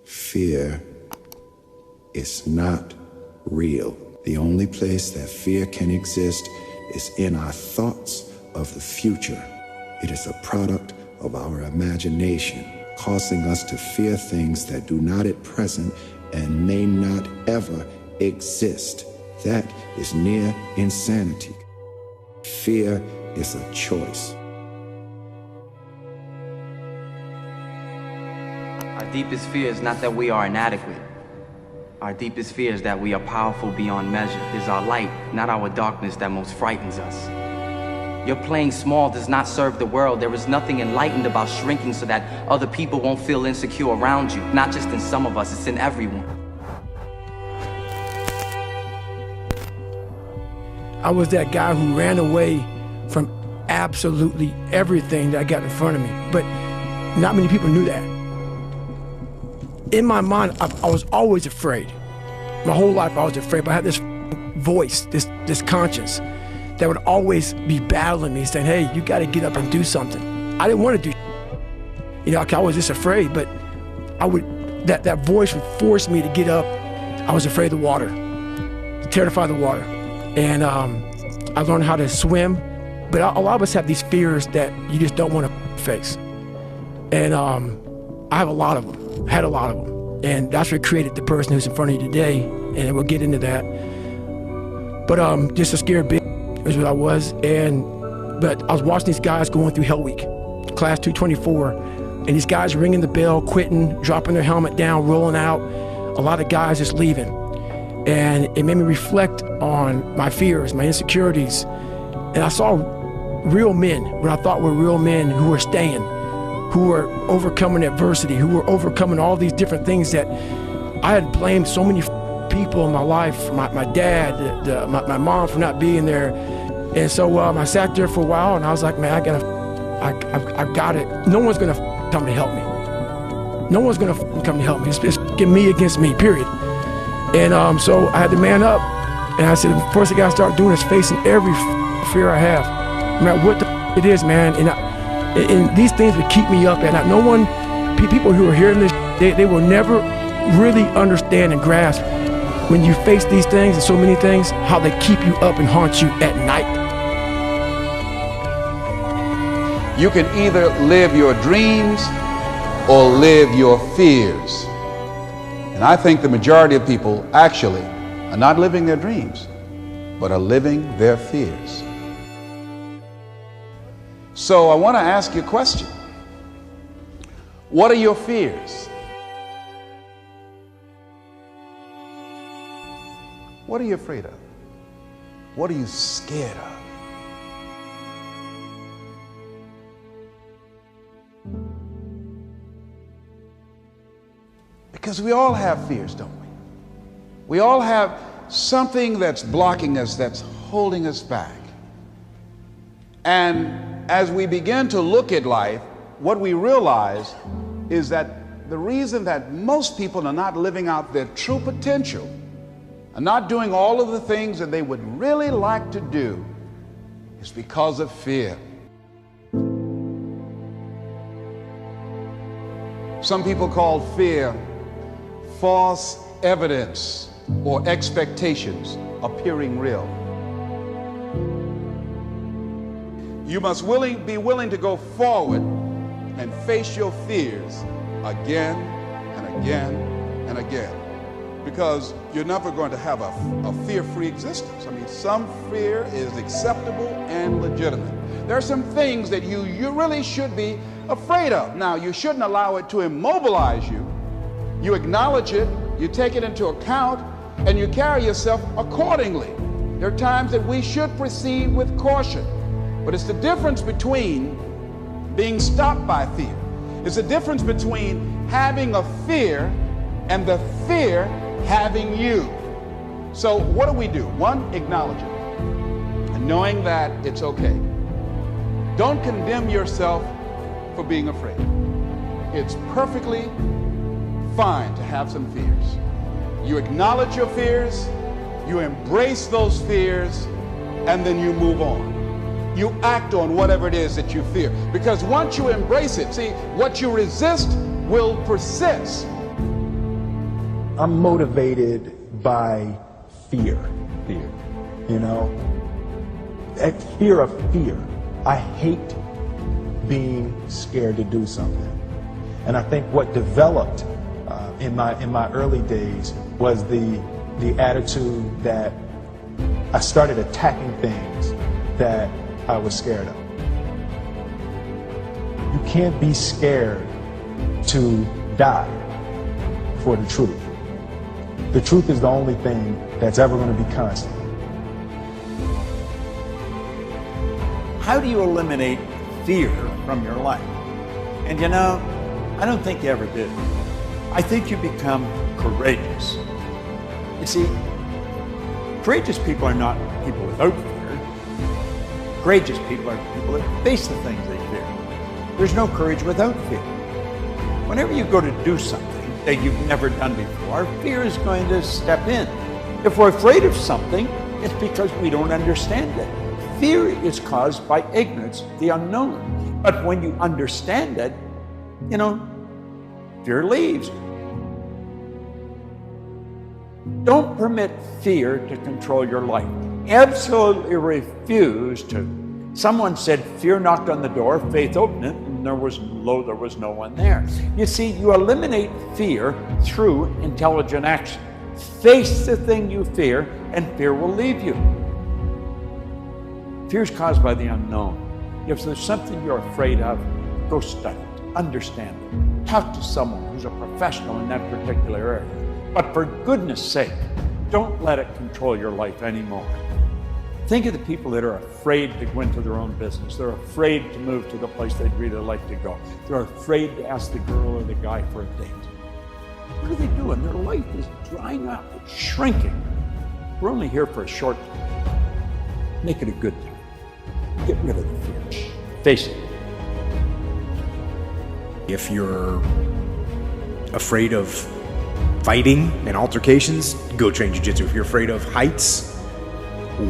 Fear is not real. The only place that fear can exist is in our thoughts of the future. It is a product of our imagination, causing us to fear things that do not at present and may not ever exist. That is near insanity. Fear is a choice. Our deepest fear is not that we are inadequate. Our deepest fear is that we are powerful beyond measure. It is our light, not our darkness, that most frightens us. Your playing small does not serve the world. There is nothing enlightened about shrinking so that other people won't feel insecure around you. Not just in some of us, it's in everyone. I was that guy who ran away from absolutely everything that I got in front of me, but not many people knew that. In my mind, I was always afraid. My whole life I was afraid, but I had this voice, this conscience that would always be battling me, saying, hey, you gotta get up and do something. I didn't want to do, I was just afraid, but that voice would force me to get up. I was afraid of the water, terrified of the water. And I learned how to swim, but a lot of us have these fears that you just don't want to face. And I have a lot of them, had a lot of them. And that's what created the person who's in front of you today, and we'll get into that. But just a scared bitch is what I was. But I was watching these guys going through Hell Week, class 224, and these guys ringing the bell, quitting, dropping their helmet down, rolling out. A lot of guys just leaving. And it made me reflect on my fears, my insecurities. And I saw real men, what I thought were real men who were staying, who were overcoming adversity, who were overcoming all these different things that I had blamed so many people in my life, my dad, my mom for not being there. And so I sat there for a while and I was like, man, I got it. No one's gonna come to help me. No one's gonna come to help me. It's me against me, period. And so I had to man up, and I said, the first thing I gotta start doing is facing every fear I have, no matter what it is, man. And these things would keep me up at night. No one, people who are hearing this, they will never really understand and grasp when you face these things and so many things, how they keep you up and haunt you at night. You can either live your dreams or live your fears. And I think the majority of people actually are not living their dreams, but are living their fears. So I want to ask you a question. What are your fears? What are you afraid of? What are you scared of? Because we all have fears, don't we? We all have something that's blocking us, that's holding us back. And as we begin to look at life, what we realize is that the reason that most people are not living out their true potential, are not doing all of the things that they would really like to do, is because of fear. Some people call fear false evidence or expectations appearing real. You must be willing to go forward and face your fears again and again and again, because you're never going to have a fear-free existence. I mean, some fear is acceptable and legitimate. There are some things that you really should be afraid of. Now, you shouldn't allow it to immobilize you. You acknowledge it, you take it into account, and you carry yourself accordingly. There are times that we should proceed with caution, but it's the difference between being stopped by fear. It's the difference between having a fear and the fear having you. So what do? One, acknowledge it, and knowing that it's okay. Don't condemn yourself for being afraid. It's perfectly fine to have some fears. You acknowledge your fears, you embrace those fears, and then you move on. You act on whatever it is that you fear. Because once you embrace it, see, what you resist will persist. I'm motivated by fear. Fear. You know, that fear of fear. I hate being scared to do something. And I think what developed in my early days was the attitude that I started attacking things that I was scared of. You can't be scared to die for the truth. The truth is the only thing that's ever going to be constant. How do you eliminate fear from your life? And you know, I don't think you ever do. I think you become courageous. You see, courageous people are not people without fear. Courageous people are people that face the things they fear. There's no courage without fear. Whenever you go to do something that you've never done before, fear is going to step in. If we're afraid of something, it's because we don't understand it. Fear is caused by ignorance, the unknown. But when you understand it, you know, fear leaves. Don't permit fear to control your life. Absolutely refuse to. Someone said, fear knocked on the door, faith opened it, and there was no one there. You see, you eliminate fear through intelligent action. Face the thing you fear, and fear will leave you. Fear is caused by the unknown. If there's something you're afraid of, go study it, understand it. Talk to someone who's a professional in that particular area. But for goodness sake, don't let it control your life anymore. Think of the people that are afraid to go into their own business. They're afraid to move to the place they'd really like to go. They're afraid to ask the girl or the guy for a date. What are they doing? Their life is drying up, it's shrinking. We're only here for a short time. Make it a good time. Get rid of the fear. Face it. If you're afraid of fighting and altercations, go train jiu-jitsu. If you're afraid of heights,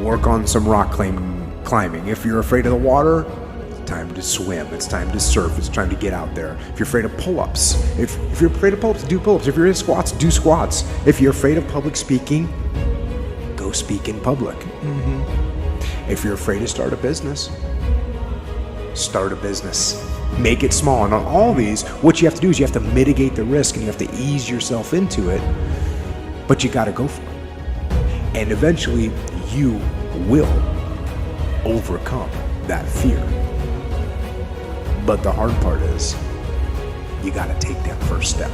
work on some rock climbing. If you're afraid of the water, it's time to swim. It's time to surf. It's time to get out there. If you're afraid of pull-ups, if you're afraid of pull-ups, do pull-ups. If you're in squats, do squats. If you're afraid of public speaking, go speak in public. If you're afraid to start a business, start a business. Make it small. And on all these, what you have to do is you have to mitigate the risk and you have to ease yourself into it, but you got to go for it. And eventually you will overcome that fear. But the hard part is you got to take that first step.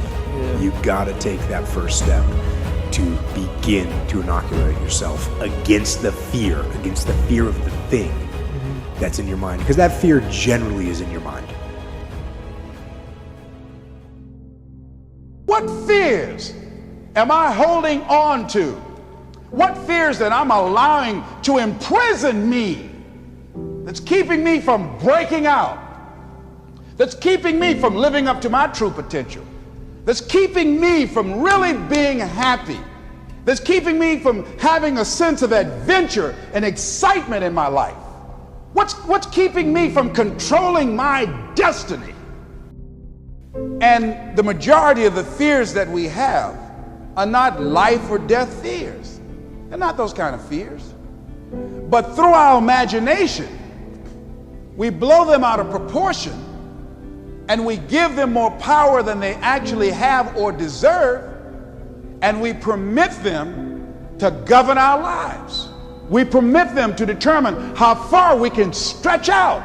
You got to take that first step to begin to inoculate yourself against the fear of the thing that's in your mind. Because that fear generally is in your mind. What fears am I holding on to? What fears that I'm allowing to imprison me, that's keeping me from breaking out, that's keeping me from living up to my true potential, that's keeping me from really being happy, that's keeping me from having a sense of adventure and excitement in my life? What's keeping me from controlling my destiny? And the majority of the fears that we have are not life or death fears. They're not those kind of fears. But through our imagination, we blow them out of proportion and we give them more power than they actually have or deserve, and we permit them to govern our lives. We permit them to determine how far we can stretch out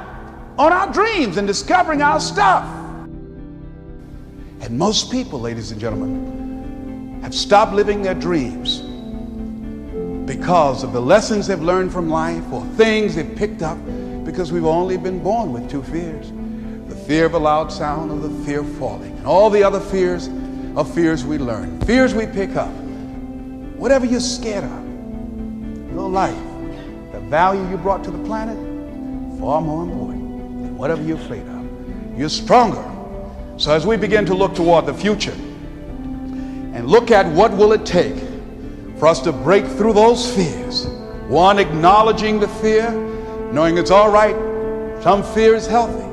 on our dreams and discovering our stuff. And most people, ladies and gentlemen, have stopped living their dreams because of the lessons they've learned from life or things they've picked up, because we've only been born with two fears: the fear of a loud sound or the fear of falling. And all the other fears are fears we learn, fears we pick up. Whatever you're scared of, your life, the value you brought to the planet, far more important than whatever you're afraid of. You're stronger. So as we begin to look toward the future and look at what will it take for us to break through those fears, one, acknowledging the fear, knowing it's all right, some fear is healthy.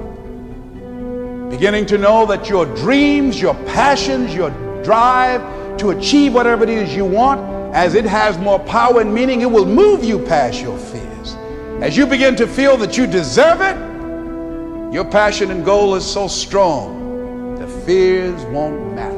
Beginning to know that your dreams, your passions, your drive, to achieve whatever it is you want, as it has more power and meaning, it will move you past your fears. As you begin to feel that you deserve it, your passion and goal is so strong, the fears won't matter.